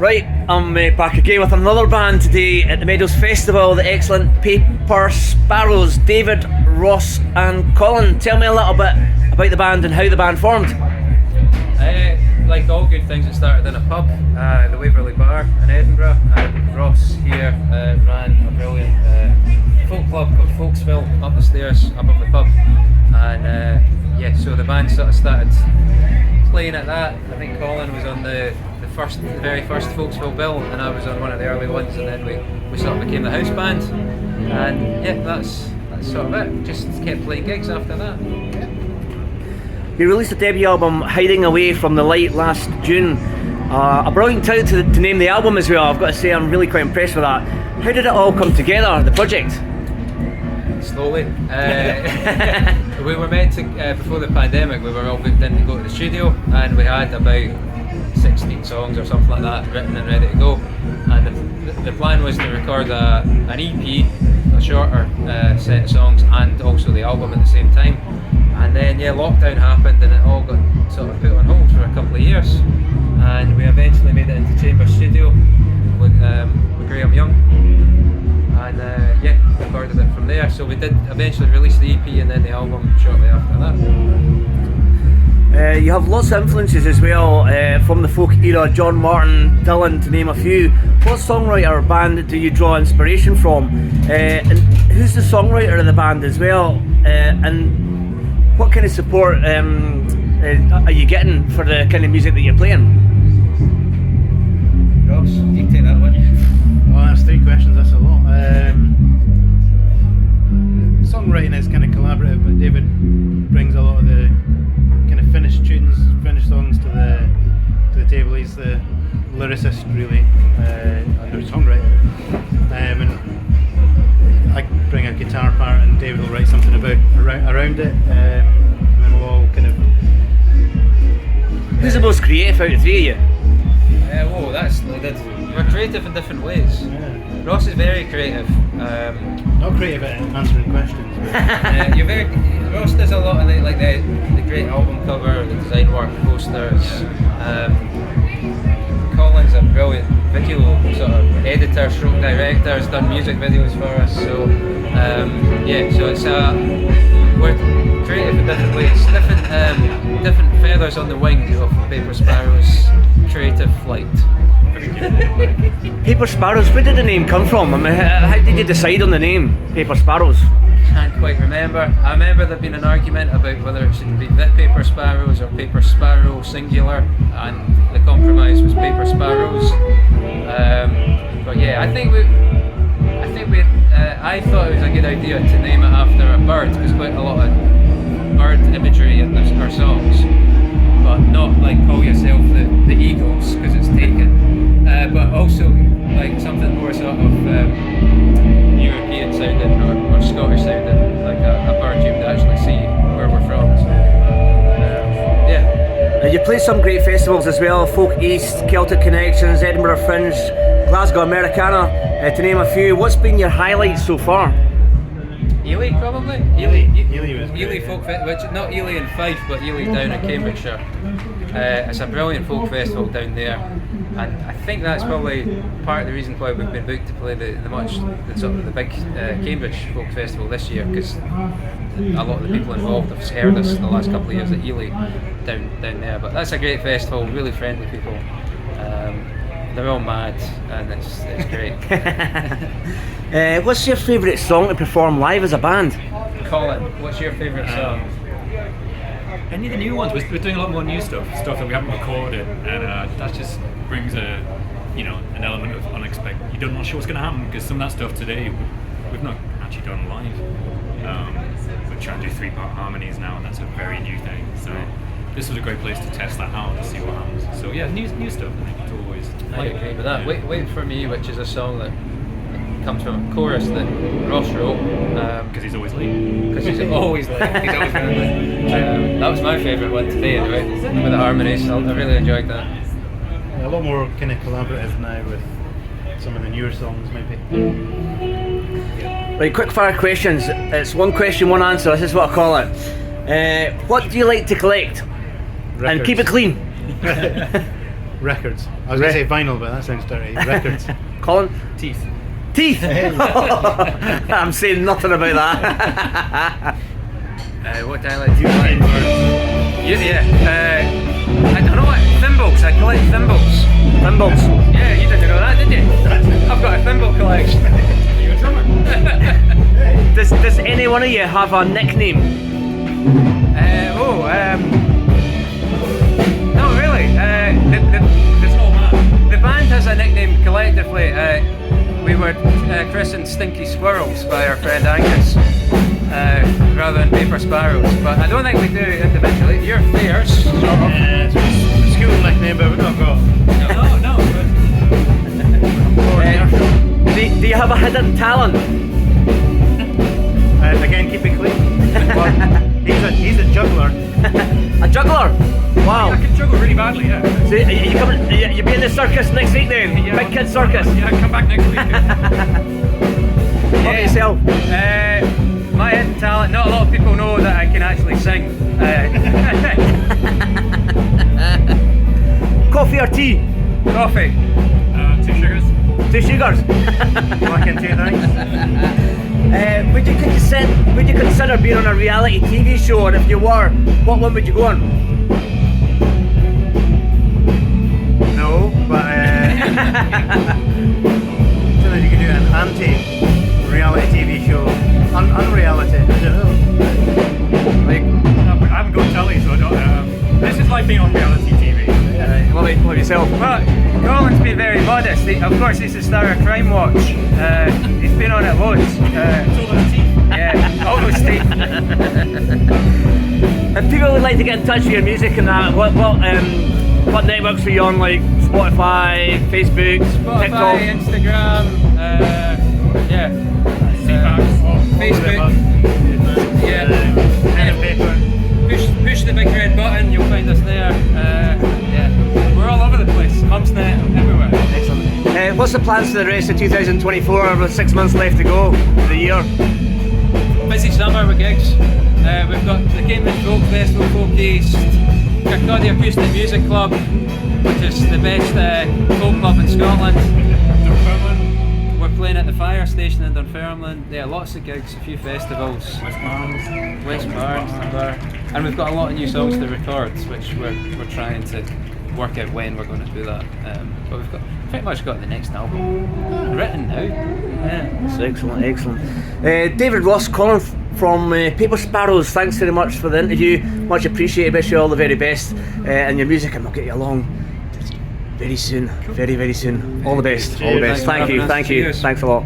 Right, I'm back again with another band today at the Meadows Festival, the excellent Paper Sparrows. David, Ross and Colin, tell me a little bit about the band and how the band formed. Like all good things, it started in a pub, the Waverley Bar in Edinburgh, and Ross here ran a brilliant folk club called Folksville up the stairs above the pub, and so the band sort of started playing at that. I think Colin was on the very first Folksville bill, and I was on one of the early ones, and then we sort of became the house band, and yeah, that's sort of it. Just kept playing gigs after that. You released a debut album, Hiding Away from the Light, last June. A brilliant title to name the album as well. I've got to say, I'm really quite impressed with that. How did it all come together, the project? Slowly. We were meant to, before the pandemic, we were all booked in to go to the studio, and we had about 16 songs or something like that written and ready to go. And the plan was to record an EP, a shorter set of songs, and also the album at the same time. And then lockdown happened, and it all got sort of put on hold for a couple of years. And we eventually made it into Chamber Studio with Graham Young, and recorded it from there. So we did eventually release the EP and then the album shortly after that. You have lots of influences as well from the folk era, John Martin, Dylan, to name a few. What songwriter or band do you draw inspiration from? And who's the songwriter of the band as well? And what kind of support are you getting for the kind of music that you're playing? Ross, you take that one. Well, that's three questions, that's a lot. Songwriting is kind of collaborative, but David brings a lot of the kind of finished tunes, finished songs to the table. He's the lyricist, really, and the songwriter. And I bring a guitar part, and David will write something around it, and then we'll all kind of. Who's the most creative out of the three of you? That's loaded. We're creative in different ways. Yeah. Ross is very creative. Not creative at answering questions. Ross does a lot of the great album cover, the design work, posters. Colin's a brilliant video sort of editor, stroke director, has done music videos for us. So so it's we're creative in different ways, different feathers on the wing of Paper Sparrows' creative flight. Paper Sparrows, where did the name come from? I mean, how did you decide on the name, Paper Sparrows? Can't quite remember. I remember there being an argument about whether it should be the Paper Sparrows or Paper Sparrow singular, and the compromise was Paper Sparrows. But yeah, I thought it was a good idea to name it after a bird. There's quite a lot of bird imagery in our songs, but not like call yourself the Eagles because it's taken. But also like something more sort of European sounding or Scottish sounding, like a bird you would actually see where we're from. So, You played some great festivals as well, Folk East, Celtic Connections, Edinburgh Fringe, Glasgow Americana, to name a few. What's been your highlights so far? Ely probably. Ely Folk Festival, which not Ely in Fife, but Ely down in Cambridgeshire. It's a brilliant folk festival down there, and I think that's probably part of the reason why we've been booked to play the big Cambridge Folk Festival this year, because a lot of the people involved have heard us the last couple of years at Ely down there. But that's a great festival, really friendly people. They're all mad, and it's great. What's your favourite song to perform live as a band? Colin, what's your favourite song? Any of the new ones, we're doing a lot more new stuff that we haven't recorded, and that just brings an element of unexpected. You don't know sure what's going to happen, because some of that stuff today we've not actually done live. We're trying to do 3-part harmonies now, and that's a very new thing. So this was a great place to test that out and see what happens. So yeah, new stuff. I think it's always. I agree with that. Wait for Me, which is a song that comes from a chorus that Ross wrote. Because he's always late. Because he's always late. He's always late. That was my favourite one today, anyway, with the harmonies. I really enjoyed that. A lot more kind of collaborative now with some of the newer songs, maybe. Right, quick fire questions. It's one question, one answer. This is what I call it. What do you like to collect? Records. And keep it clean. Records. I was going to say vinyl, but that sounds dirty. Records. Colin? Teeth. Teeth! I'm saying nothing about that. What dialect do you like? I don't know what. Thimbles. I collect thimbles. Thimbles. Yeah, you didn't know that, did you? I've got a thimble collection. Are you a drummer? Does any one of you have a nickname? No, really. The band has a nickname collectively. We were christened Stinky Squirrels by our friend Angus, rather than Paper Sparrows. But I don't think we do individually. You're fierce, sort of. It's a school nickname, but we've not got. No. Do you have a hidden talent? Again, keep it clean. He's a juggler. A juggler? Wow. I can juggle really badly, yeah. So you coming? You be in the circus next week then? Yeah, Big Kid Circus. Yeah, come back next week. What about yourself? My hidden talent, not a lot of people know that I can actually sing. Coffee or tea? Coffee. 2 sugars. 2 sugars. Black and tea, thanks. Would you consider being on a reality TV show? And if you were, what one would you go on? No, but so that you can do an anti-reality TV show, unreality. I don't know. Like, I haven't got telly, so I don't. This is like being on reality TV. what about yourself? Well, Colin's been very modest. Of course, he's the star of Crime Watch. He's been on it loads. It's all those teeth. Yeah, all those teeth. If people would like to get in touch with your music and that, what networks are you on? Like Spotify, Facebook, Spotify, TikTok? Instagram, Facebook. Yeah. Pen and paper. Push the big red button, you'll find us there. We're all over the place. Mumsnet, everywhere. Excellent. What's the plans for the rest of 2024? With 6 months left to go for the year. Busy summer with gigs. We've got the Cambridge Folk Festival, Folk East, Kirkcaldy Acoustic Music Club, which is the best folk club in Scotland. We're playing at the fire station in Dunfermline. Yeah, lots of gigs, a few festivals. West Barnes, and we've got a lot of new songs to record, which we're trying to work out when we're going to do that. But we've pretty much got the next album written now. Yeah. That's excellent. David Ross, Colin from Paper Sparrows, thanks very much for the interview. Much appreciated. Wish you all the very best in your music, and we'll get you along very soon. Very, very soon. All the best. All the best. Thanks for Thank you. having us. Thank you. Cheers. Thanks a lot.